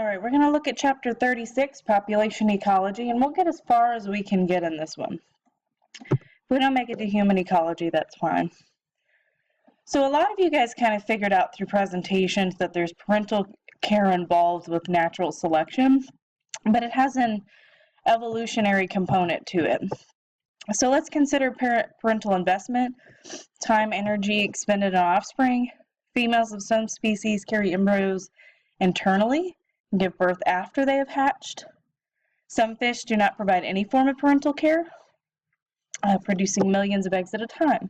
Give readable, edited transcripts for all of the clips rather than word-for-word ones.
All right, we're going to look at chapter 36, population ecology, and we'll get as far as we can get in this one. If we don't make it to human ecology, that's fine. So a lot of you guys kind of figured out through presentations that there's parental care involved with natural selection, but it has an evolutionary component to it. So let's consider parental investment, time, energy expended on offspring. Females of some species carry embryos internally and give birth after they have hatched. Some fish do not provide any form of parental care, producing millions of eggs at a time.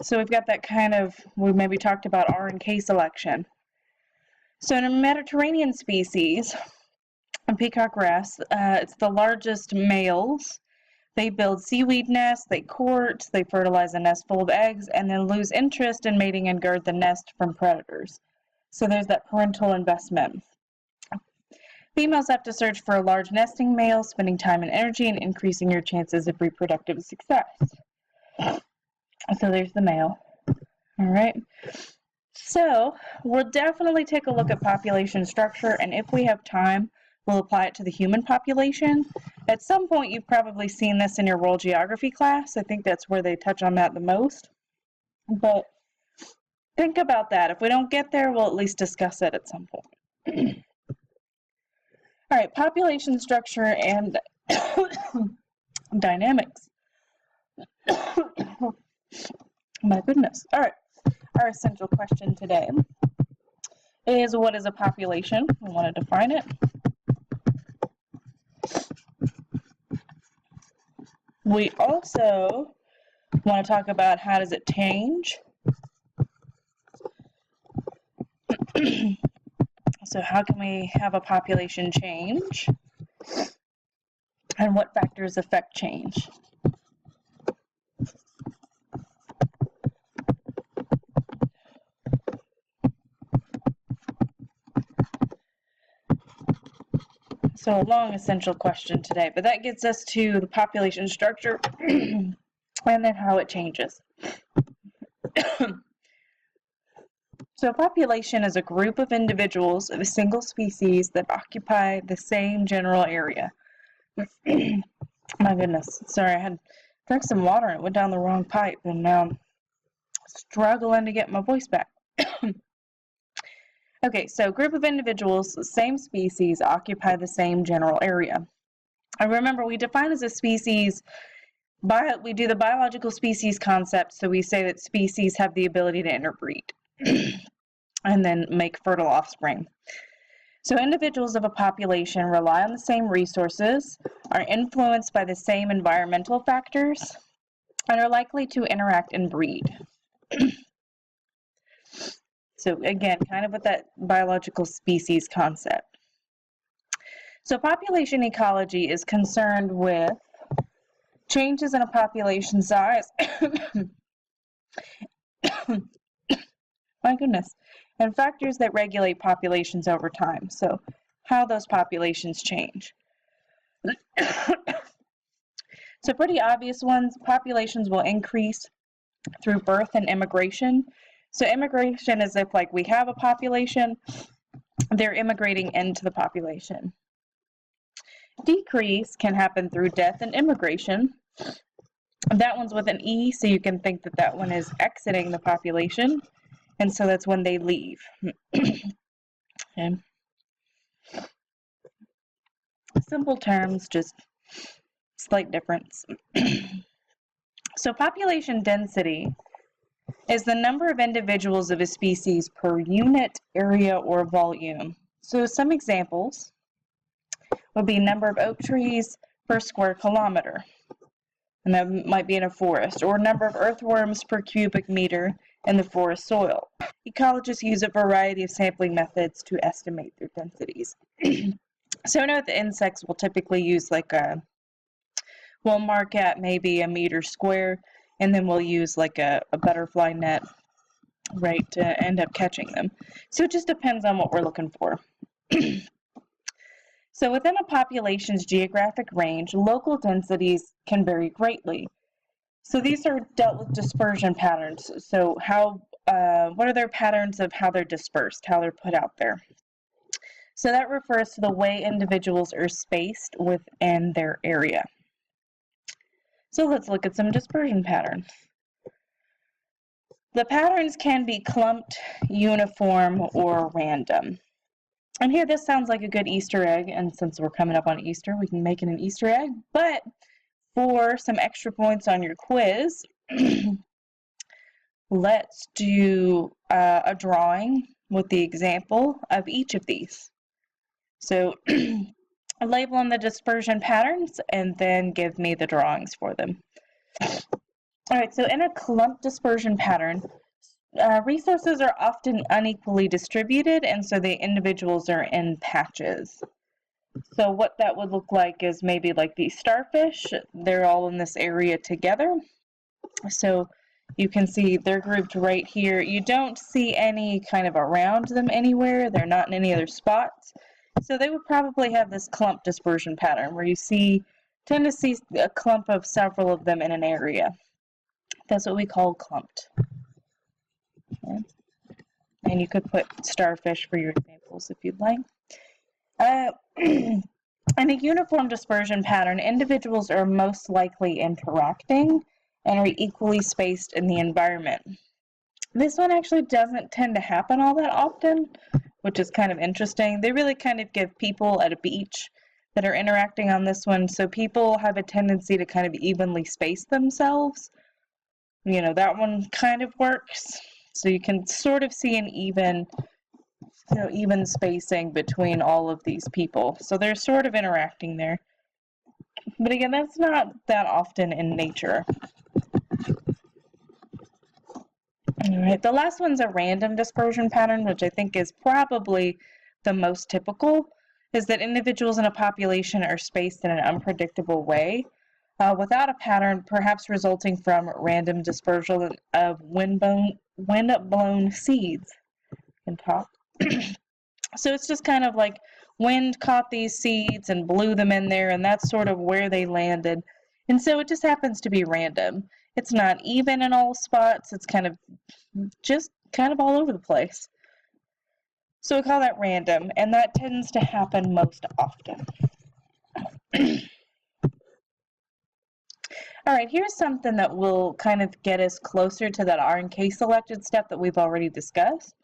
So we've got that kind of, we maybe talked about R and K selection. So in a Mediterranean species, in peacock wrasse, it's the largest males. They build seaweed nests, they court, they fertilize a nest full of eggs, and then lose interest in mating and guard the nest from predators. So there's that parental investment. Females have to search for a large nesting male, spending time and energy and increasing your chances of reproductive success. So there's the male. All right. So we'll definitely take a look at population structure, and if we have time, we'll apply it to the human population. At some point, you've probably seen this in your world geography class. I think that's where they touch on that the most. But think about that. If we don't get there, we'll at least discuss it at some point. All right, population structure and dynamics. My goodness. All right, our essential question today is, what is a population? We want to define it. We also want to talk about how does it change. So how can we have a population change? And what factors affect change? So a long essential question today, but that gets us to the population structure and then how it changes. So population is a group of individuals of a single species that occupy the same general area. My goodness, sorry, I had drank some water and it went down the wrong pipe, and now I'm struggling to get my voice back. Okay, so group of individuals, same species, occupy the same general area. And remember, we define as a species, we do the biological species concept, so we say that species have the ability to interbreed and then make fertile offspring. So individuals of a population rely on the same resources, are influenced by the same environmental factors, and are likely to interact and breed. So again, kind of with that biological species concept. So population ecology is concerned with changes in a population size, my goodness, and factors that regulate populations over time. So how those populations change. So pretty obvious ones, populations will increase through birth and immigration. So immigration is if, like, we have a population, they're immigrating into the population. Decrease can happen through death and immigration. That one's with an E, so you can think that that one is exiting the population, and so that's when they leave. Okay. Simple terms, just slight difference. So population density is the number of individuals of a species per unit area or volume. So some examples would be number of oak trees per square kilometer, and that might be in a forest, or number of earthworms per cubic meter in the forest soil. Ecologists use a variety of sampling methods to estimate their densities. So I know the insects will typically use we'll mark at maybe a meter square, and then we'll use like a butterfly net, right, to end up catching them. So it just depends on what we're looking for. So within a population's geographic range, local densities can vary greatly. So these are dealt with dispersion patterns. So what are their patterns of how they're dispersed, how they're put out there? So that refers to the way individuals are spaced within their area. So let's look at some dispersion patterns. The patterns can be clumped, uniform, or random. And here this sounds like a good Easter egg, and since we're coming up on Easter, we can make it an Easter egg. But for some extra points on your quiz, let's do a drawing with the example of each of these. So label on the dispersion patterns and then give me the drawings for them. All right, so in a clump dispersion pattern, resources are often unequally distributed, and so the individuals are in patches. So what that would look like is maybe like these starfish, they're all in this area together. So you can see they're grouped right here. You don't see any kind of around them anywhere. They're not in any other spots. So they would probably have this clump dispersion pattern where you tend to see a clump of several of them in an area. That's what we call clumped. Okay. And you could put starfish for your examples if you'd like. In a uniform dispersion pattern, individuals are most likely interacting and are equally spaced in the environment. This one actually doesn't tend to happen all that often, which is kind of interesting. They really kind of give people at a beach that are interacting on this one. So people have a tendency to kind of evenly space themselves. You know, that one kind of works. So you can sort of see an even spacing between all of these people. So they're sort of interacting there. But again, that's not that often in nature. All right, the last one's a random dispersion pattern, which I think is probably the most typical, is that individuals in a population are spaced in an unpredictable way without a pattern, perhaps resulting from random dispersal of wind-blown seeds. Can talk. So it's just kind of like wind caught these seeds and blew them in there, and that's sort of where they landed. And so it just happens to be random. It's not even in all spots. It's kind of all over the place. So we call that random, and that tends to happen most often. All right, here's something that will kind of get us closer to that RNK selected step that we've already discussed.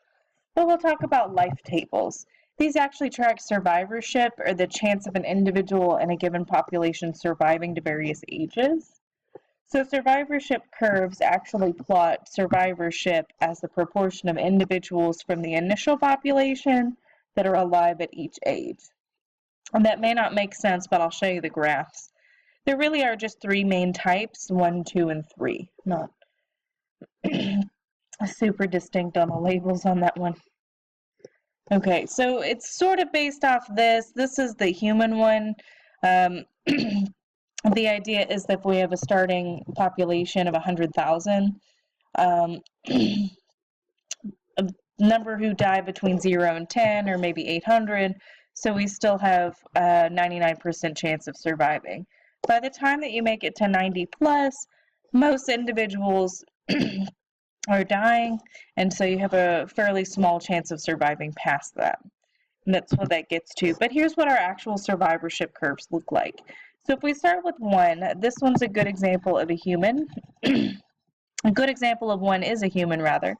But we'll talk about life tables. These actually track survivorship, or the chance of an individual in a given population surviving to various ages. So survivorship curves actually plot survivorship as the proportion of individuals from the initial population that are alive at each age. And that may not make sense, but I'll show you the graphs. There really are just three main types, 1, 2, and 3. Not super distinct on the labels on that one. Okay, so it's sort of based off this. This is the human one. The idea is that if we have a starting population of 100,000, a number who die between 0 and 10, or maybe 800, so we still have a 99% chance of surviving. By the time that you make it to 90 plus, most individuals are dying, and so you have a fairly small chance of surviving past that. And that's what that gets to. But here's what our actual survivorship curves look like. So if we start with 1, this one's a good example of a human. A good example of 1 is a human, rather.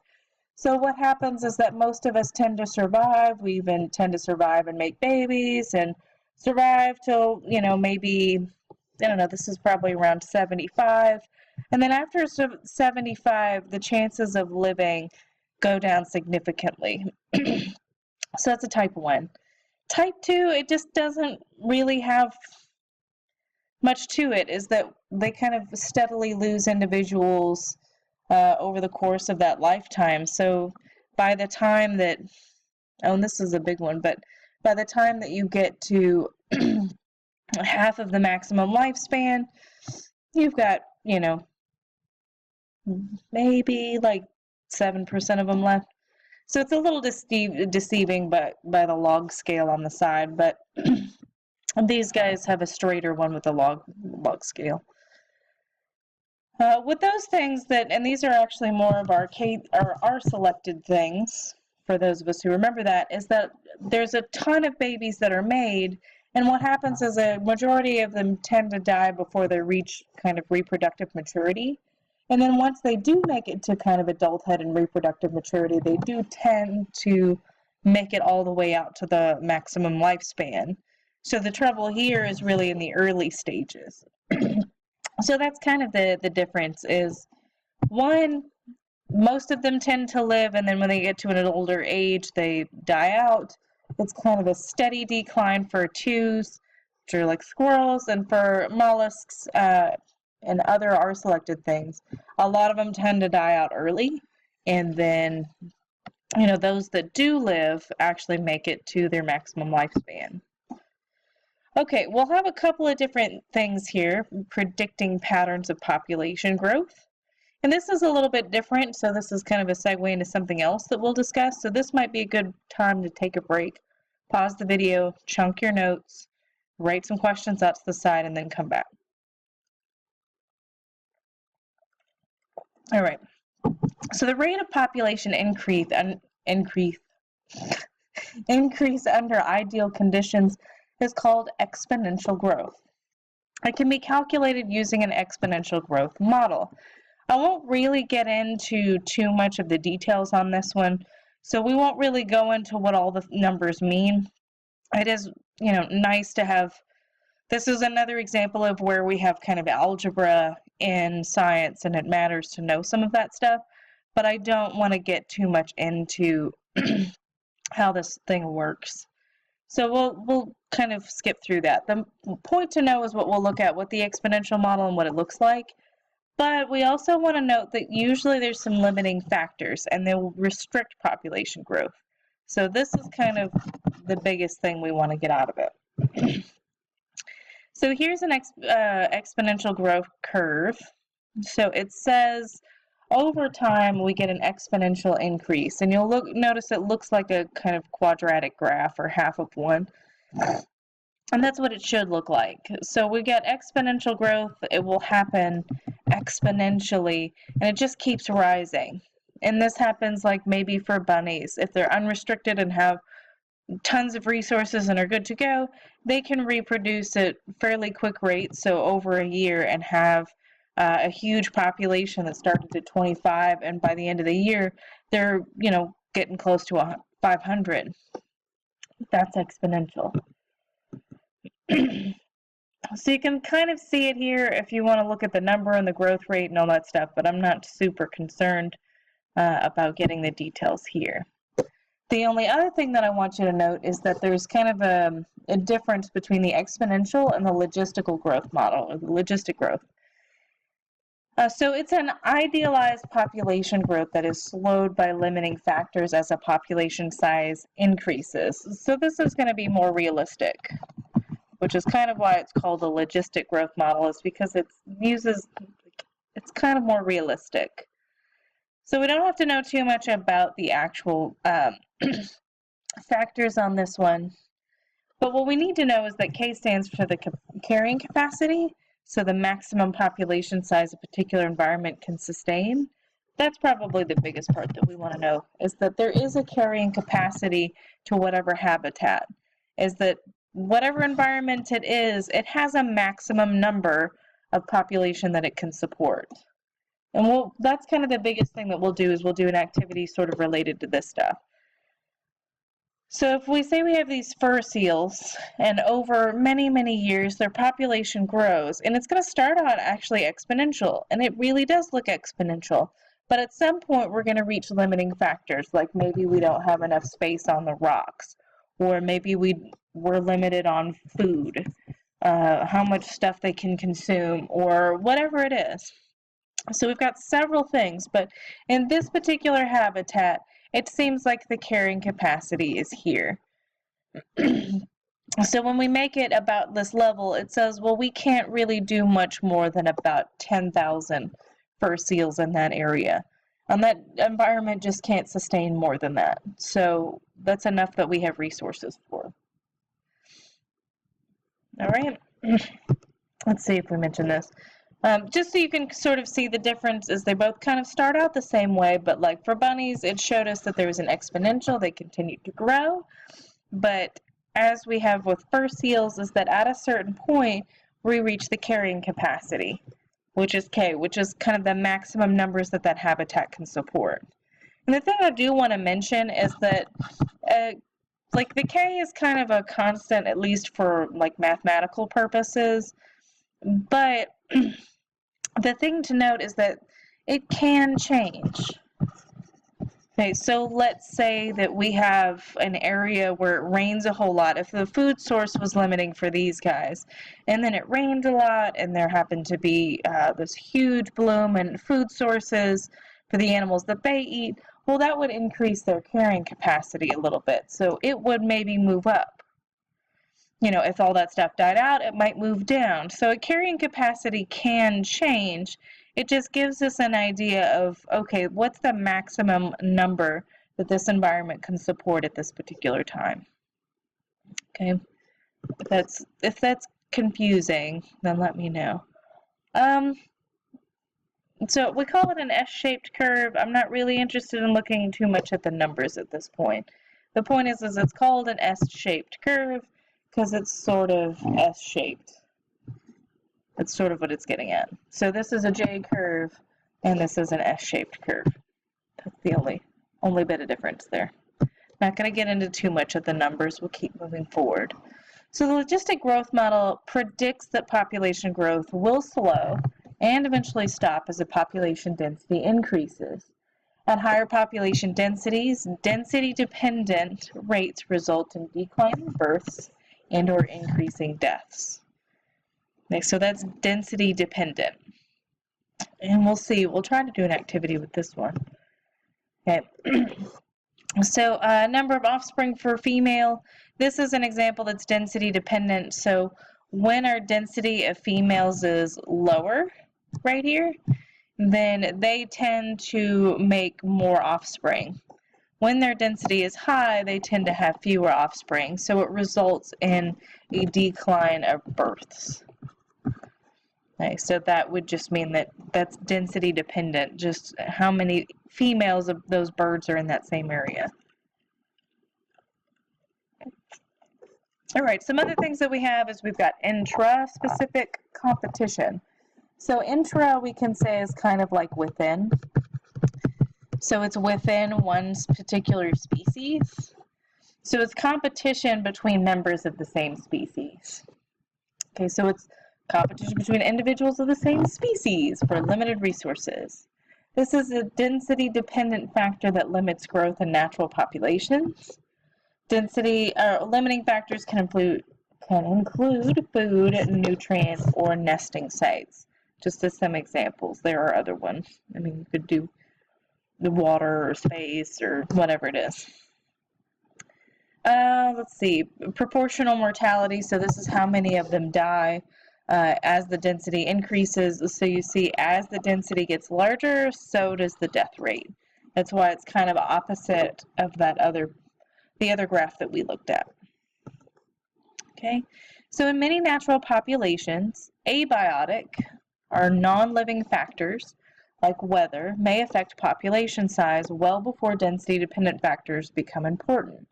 So what happens is that most of us tend to survive. We even tend to survive and make babies and survive till, maybe, I don't know, this is probably around 75. And then after 75, the chances of living go down significantly. So that's a type 1. Type 2, it just doesn't really have much to it, is that they kind of steadily lose individuals over the course of that lifetime. So by the time that, and this is a big one, but by the time that you get to half of the maximum lifespan, you've got, maybe like 7% of them left. So it's a little deceiving, but by the log scale on the side. But these guys have a straighter one with the log scale. With those things and these are actually more of our selected things. for those of us who remember that, is that there's a ton of babies that are made, and what happens is a majority of them tend to die before they reach kind of reproductive maturity. And then once they do make it to kind of adulthood and reproductive maturity, they do tend to make it all the way out to the maximum lifespan. So the trouble here is really in the early stages. So that's kind of the difference is, one, most of them tend to live, and then when they get to an older age, they die out. It's kind of a steady decline for twos, which are like squirrels, and for mollusks and other R-selected things. A lot of them tend to die out early, and then, you know, those that do live actually make it to their maximum lifespan. Okay, we'll have a couple of different things here, predicting patterns of population growth. And this is a little bit different, so this is kind of a segue into something else that we'll discuss. So this might be a good time to take a break, pause the video, chunk your notes, write some questions out to the side, and then come back. All right, so the rate of population increase under ideal conditions is called exponential growth. It can be calculated using an exponential growth model. I won't really get into too much of the details on this one, so we won't really go into what all the numbers mean. It is, you know, nice to have, this is another example of where we have kind of algebra in science, and it matters to know some of that stuff, but I don't want to get too much into how this thing works. So we'll kind of skip through that. The point to know is what we'll look at, what the exponential model and what it looks like. But we also want to note that usually there's some limiting factors, and they will restrict population growth. So this is kind of the biggest thing we want to get out of it. So here's an exponential growth curve. So it says over time we get an exponential increase, and you'll notice it looks like a kind of quadratic graph or half of one. And that's what it should look like. So we get exponential growth, it will happen exponentially, and it just keeps rising. And this happens like maybe for bunnies. If they're unrestricted and have tons of resources and are good to go, they can reproduce at fairly quick rates, so over a year, and have a huge population that started at 25, and by the end of the year, they're, you know, getting close to 500. That's exponential. So you can kind of see it here if you want to look at the number and the growth rate and all that stuff, but I'm not super concerned about getting the details here. The only other thing that I want you to note is that there's kind of a difference between the exponential and the logistical growth model, or the logistic growth. So it's an idealized population growth that is slowed by limiting factors as a population size increases. So this is going to be more realistic, which is kind of why it's called a logistic growth model, is because it's kind of more realistic. So we don't have to know too much about the actual factors on this one. But what we need to know is that K stands for the carrying capacity, so the maximum population size a particular environment can sustain. That's probably the biggest part that we want to know, is that there is a carrying capacity to whatever habitat, is that whatever environment it is, it has a maximum number of population that it can support. And that's kind of the biggest thing that we'll do, is we'll do an activity sort of related to this stuff. So if we say we have these fur seals, and over many, many years their population grows, and it's going to start out actually exponential, and it really does look exponential, but at some point we're going to reach limiting factors, like maybe we don't have enough space on the rocks, or maybe we're limited on food, how much stuff they can consume, or whatever it is. So we've got several things, but in this particular habitat, it seems like the carrying capacity is here. So when we make it about this level, it says, well, we can't really do much more than about 10,000 fur seals in that area. And that environment just can't sustain more than that. So that's enough that we have resources for. All right. Let's see if we mention this. Just so you can sort of see the difference is they both kind of start out the same way, but like for bunnies, it showed us that there was an exponential, they continued to grow. But as we have with fur seals is that at a certain point, we reach the carrying capacity, which is K, which is kind of the maximum numbers that that habitat can support. And the thing I do want to mention is that like the K is kind of a constant, at least for like mathematical purposes, but the thing to note is that it can change. Okay, so let's say that we have an area where it rains a whole lot. If the food source was limiting for these guys, and then it rained a lot, and there happened to be this huge bloom in food sources for the animals that they eat, well, that would increase their carrying capacity a little bit. So it would maybe move up. You know, if all that stuff died out, it might move down. So a carrying capacity can change. It just gives us an idea of, okay, what's the maximum number that this environment can support at this particular time. Okay, if that's confusing, then let me know. So we call it an S-shaped curve. I'm not really interested in looking too much at the numbers at this point. The point is it's called an S-shaped curve because it's sort of S-shaped. That's sort of what it's getting at. So this is a J curve, and this is an S-shaped curve. That's the only bit of difference there. Not going to get into too much of the numbers. We'll keep moving forward. So the logistic growth model predicts that population growth will slow and eventually stop as the population density increases. At higher population densities, density-dependent rates result in declining births and or increasing deaths. Okay, so that's density dependent. And we'll see, we'll try to do an activity with this one. Okay. So number of offspring for female, this is an example that's density dependent. So when our density of females is lower right here, then they tend to make more offspring. When their density is high, they tend to have fewer offspring. So it results in a decline of births. Okay, so that would just mean that that's density dependent, just how many females of those birds are in that same area. All right, some other things that we have is we've got intra-specific competition. So intra we can say is kind of like within. So it's within one particular species. So it's competition between members of the same species. Okay, so it's competition between individuals of the same species for limited resources. This is a density-dependent factor that limits growth in natural populations. Limiting factors can include food, nutrients, or nesting sites. Just as some examples, there are other ones. I mean, you could do the water or space or whatever it is. Let's see, proportional mortality. So this is how many of them die as the density increases. So you see, as the density gets larger, so does the death rate. That's why it's kind of opposite of the other graph that we looked at. Okay, so in many natural populations, abiotic or non-living factors like weather may affect population size well before density-dependent factors become important.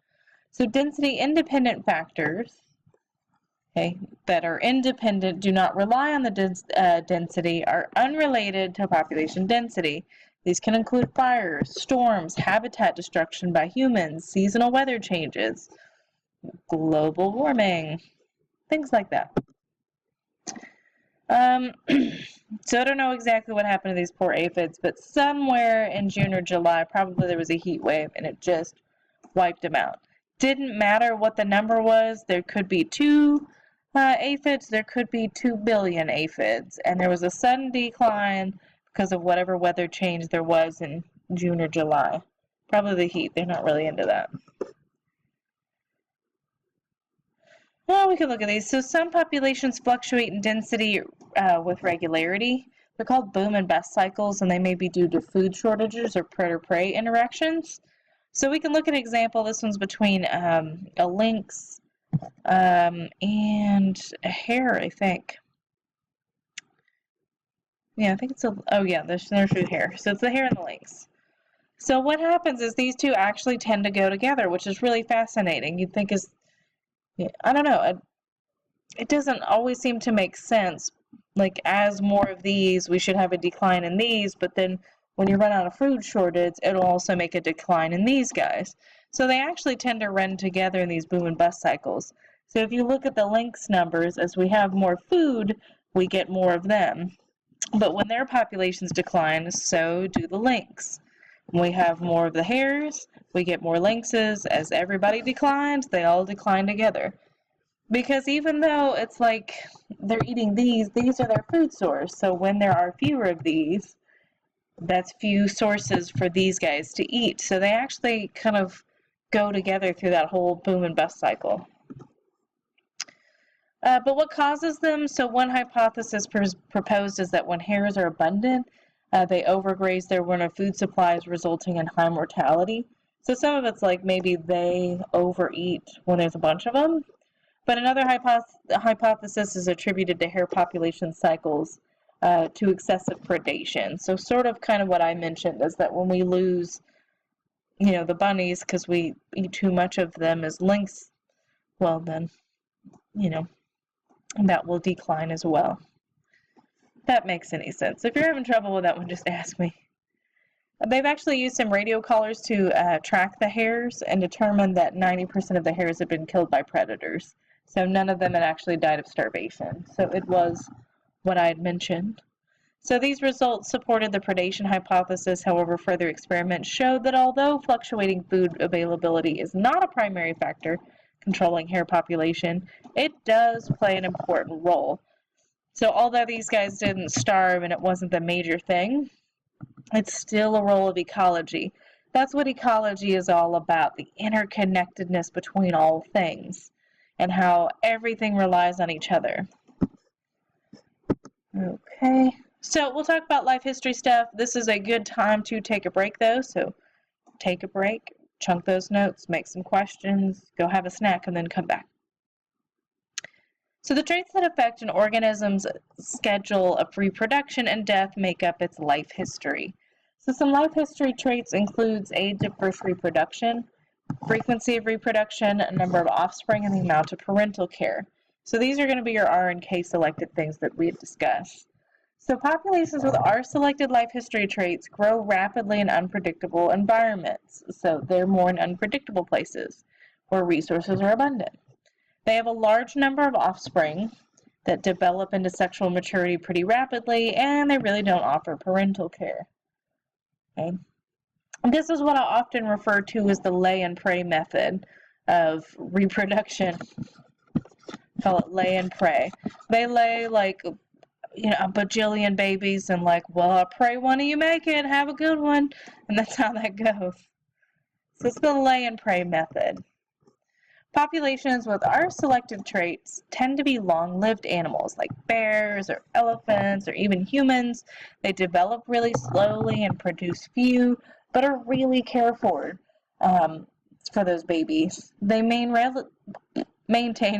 So density-independent factors, okay, that are independent, do not rely on the density, are unrelated to population density. These can include fires, storms, habitat destruction by humans, seasonal weather changes, global warming, things like that. So I don't know exactly what happened to these poor aphids, but somewhere in June or July, probably there was a heat wave and it just wiped them out. Didn't matter what the number was. There could be 2 aphids, there could be 2 billion aphids, and there was a sudden decline because of whatever weather change there was in June or July. Probably the heat. They're not really into that. Well, we can look at these. So some populations fluctuate in density with regularity. They're called boom and bust cycles, and they may be due to food shortages or predator-prey interactions. So we can look at an example. This one's between a lynx and a hare, I think. Yeah, I think it's a, oh yeah, there's food hair. So it's the hair and the lynx. So what happens is these two actually tend to go together, which is really fascinating. You'd think is, yeah, I don't know, it doesn't always seem to make sense. Like, as more of these, we should have a decline in these, but then when you run out of food shortage, it'll also make a decline in these guys. So they actually tend to run together in these boom and bust cycles. So if you look at the lynx numbers, as we have more food, we get more of them. But when their populations decline, so do the lynx. When we have more of the hares, we get more lynxes. As everybody declines, they all decline together. Because even though it's like they're eating these are their food source. So when there are fewer of these, that's few sources for these guys to eat. So they actually kind of go together through that whole boom and bust cycle. But what causes them? So one hypothesis proposed is that when hares are abundant, they overgraze their winter food supplies, resulting in high mortality. So some of it's like maybe they overeat when there's a bunch of them. But another hypothesis is attributed to hare population cycles to excessive predation. So sort of kind of what I mentioned is that when we lose, the bunnies because we eat too much of them as lynx, well then, that will decline as well. If that makes any sense. If you're having trouble with that one, just ask me. They've actually used some radio collars to track the hares and determined that 90% of the hares had been killed by predators. So none of them had actually died of starvation. So it was what I had mentioned. So these results supported the predation hypothesis. However, further experiments showed that although fluctuating food availability is not a primary factor controlling hare population, it does play an important role. So although these guys didn't starve and it wasn't the major thing, it's still a role of ecology. That's what ecology is all about, the interconnectedness between all things and how everything relies on each other. Okay, so we'll talk about life history stuff. This is a good time to take a break though, so take a break, chunk those notes, make some questions, go have a snack, and then come back. So the traits that affect an organism's schedule of reproduction and death make up its life history. So some life history traits includes age of first reproduction, frequency of reproduction, number of offspring, and the amount of parental care. So these are going to be your R and K selected things that we had discussed. So populations with R selected life history traits grow rapidly in unpredictable environments. So they're more in unpredictable places where resources are abundant. They have a large number of offspring that develop into sexual maturity pretty rapidly, and they really don't offer parental care. Okay. This is what I often refer to as the lay and pray method of reproduction. Call it lay and pray. They lay like, a bajillion babies and like, well, I pray one of you make it, have a good one. And that's how that goes. So it's the lay and pray method. Populations with our selective traits tend to be long-lived animals like bears or elephants or even humans. They develop really slowly and produce few, but are really cared for those babies. They maintain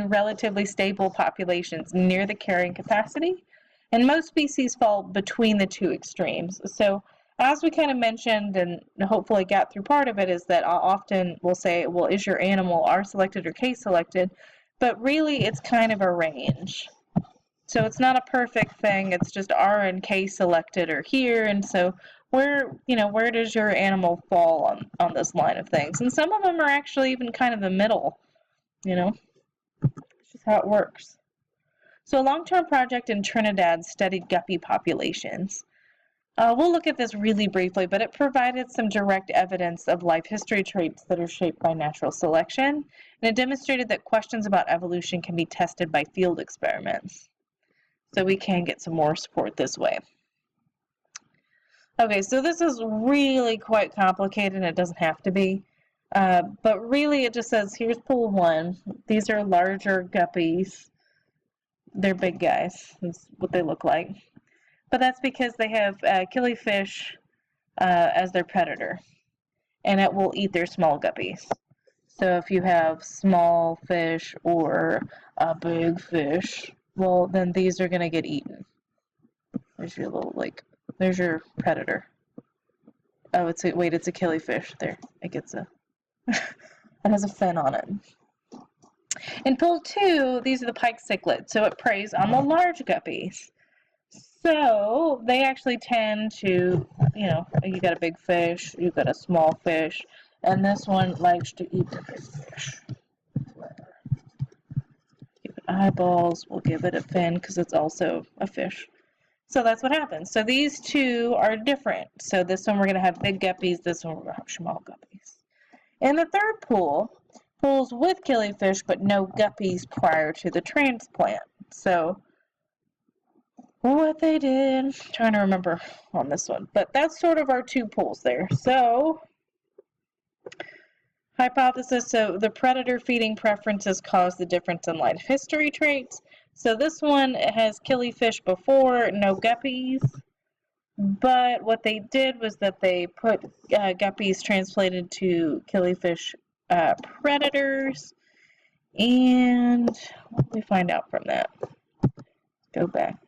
relatively stable populations near the carrying capacity, and most species fall between the two extremes. So as we kind of mentioned and hopefully got through part of it, is that I often will say, well, is your animal R selected or K selected? But really it's kind of a range. So it's not a perfect thing, it's just R and K selected are here, and so where does your animal fall on this line of things? And some of them are actually even kind of the middle, it's just how it works. So a long-term project in Trinidad studied guppy populations. We'll look at this really briefly, but it provided some direct evidence of life history traits that are shaped by natural selection, and it demonstrated that questions about evolution can be tested by field experiments. So we can get some more support this way. Okay, so this is really quite complicated, and it doesn't have to be. But really it just says, here's pool 1. These are larger guppies. They're big guys. That's what they look like. But that's because they have killifish as their predator, and it will eat their small guppies. So if you have small fish or a big fish, well, then these are going to get eaten. There's your little, like, there's your predator. Oh, it's a killifish. There, it gets a, it has a fin on it. In pool 2, these are the pike cichlids, so it preys on the large guppies. So they actually tend to, you know, you got a big fish, you got a small fish, and this one likes to eat the big fish. Give it eyeballs, we'll give it a fin because it's also a fish. So that's what happens. So these two are different. So this one we're going to have big guppies, this one we're going to have small guppies. In the third pool, pools with killifish but no guppies prior to the transplant. So what they did, I'm trying to remember on this one, but that's sort of our two pools there. So hypothesis, so the predator feeding preferences cause the difference in life history traits. So this one has killifish before, no guppies, but what they did was that they put guppies translated to killifish predators, and what did we find out from that? Go back.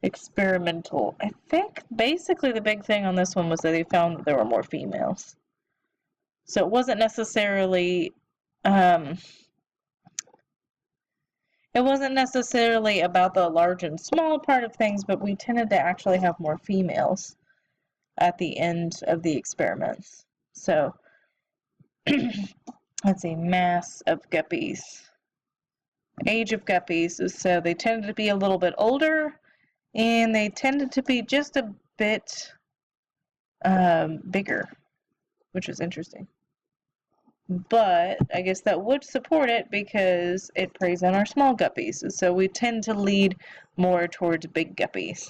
Experimental. I think basically the big thing on this one was that they found that there were more females. So it wasn't necessarily about the large and small part of things, but we tended to actually have more females at the end of the experiments. So let's see, mass of guppies. Age of guppies, so they tended to be a little bit older, and they tended to be just a bit bigger, which is interesting. But I guess that would support it because it preys on our small guppies, so we tend to lead more towards big guppies.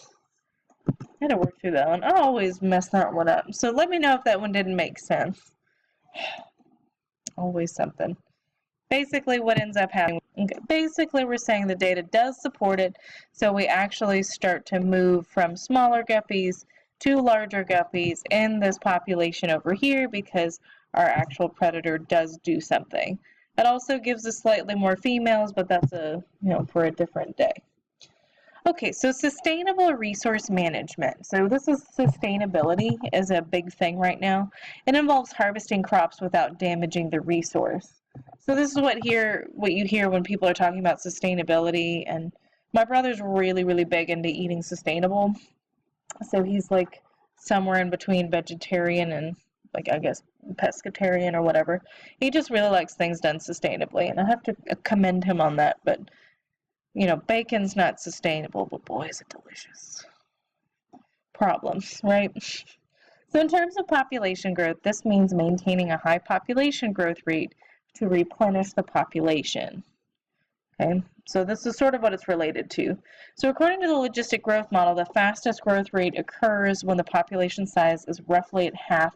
I had to work through that one. I always mess that one up, so let me know if that one didn't make sense. Always something. Basically what ends up happening, basically we're saying the data does support it, so we actually start to move from smaller guppies to larger guppies in this population over here because our actual predator does do something. It also gives us slightly more females, but that's for a different day. Okay, so sustainable resource management. So this is sustainability is a big thing right now. It involves harvesting crops without damaging the resource. So this is what you hear when people are talking about sustainability, and my brother's really, really big into eating sustainable. So he's like somewhere in between vegetarian and like I guess pescatarian or whatever. He just really likes things done sustainably, and I have to commend him on that. But you know, bacon's not sustainable, but boy, is it delicious. Problems, right? So in terms of population growth, this means maintaining a high population growth rate to replenish the population. Okay, so this is sort of what it's related to. So according to the logistic growth model, the fastest growth rate occurs when the population size is roughly at half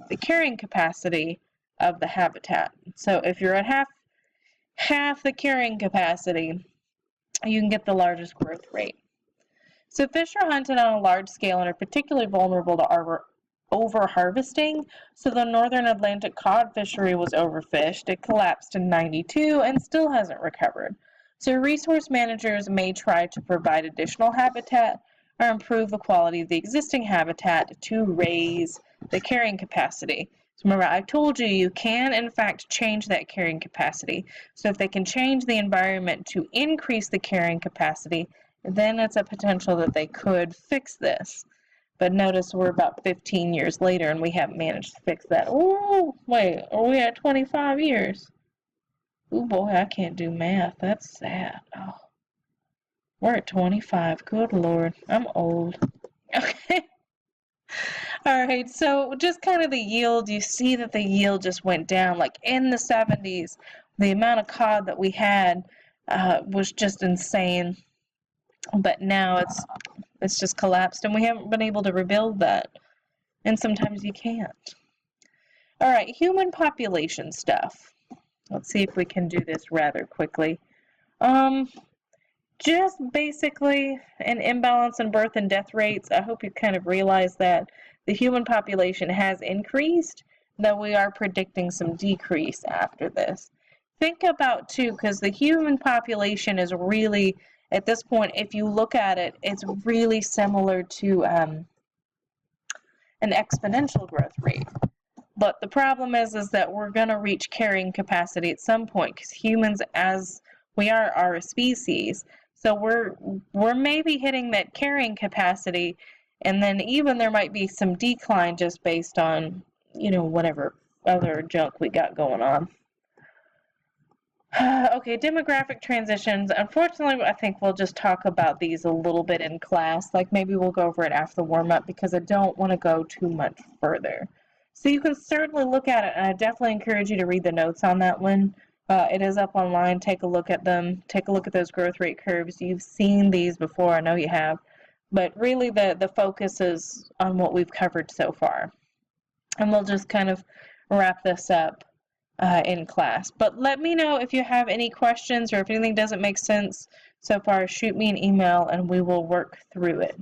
the carrying capacity of the habitat. So if you're at half the carrying capacity, you can get the largest growth rate. So fish are hunted on a large scale and are particularly vulnerable to over-harvesting. So the northern Atlantic cod fishery was overfished. It collapsed in '92 and still hasn't recovered. So resource managers may try to provide additional habitat or improve the quality of the existing habitat to raise the carrying capacity. So remember, I told you you can, in fact, change that carrying capacity. So if they can change the environment to increase the carrying capacity, then it's a potential that they could fix this. But notice we're about 15 years later and we haven't managed to fix that. Oh, wait, are we at 25 years? Oh boy, I can't do math. That's sad. Oh, we're at 25. Good Lord, I'm old. Okay. All right, so just kind of the yield, you see that the yield just went down. Like in the 70s, the amount of cod that we had was just insane. But now it's just collapsed, and we haven't been able to rebuild that. And sometimes you can't. All right, human population stuff. Let's see if we can do this rather quickly. Just basically an imbalance in birth and death rates. I hope you kind of realize that the human population has increased, though we are predicting some decrease after this. Think about, too, because the human population is really At this point, if you look at it, it's really similar to an exponential growth rate. But the problem is that we're going to reach carrying capacity at some point, because humans, as we are a species, so we're maybe hitting that carrying capacity, and then even there might be some decline just based on, whatever other junk we got going on. Okay, demographic transitions. Unfortunately, I think we'll just talk about these a little bit in class. Like maybe we'll go over it after the warm-up, because I don't want to go too much further. So you can certainly look at it, and I definitely encourage you to read the notes on that one. It is up online. Take a look at them. Take a look at those growth rate curves. You've seen these before. I know you have. But really the focus is on what we've covered so far. And we'll just kind of wrap this up in class. But let me know if you have any questions or if anything doesn't make sense so far. Shoot me an email and we will work through it.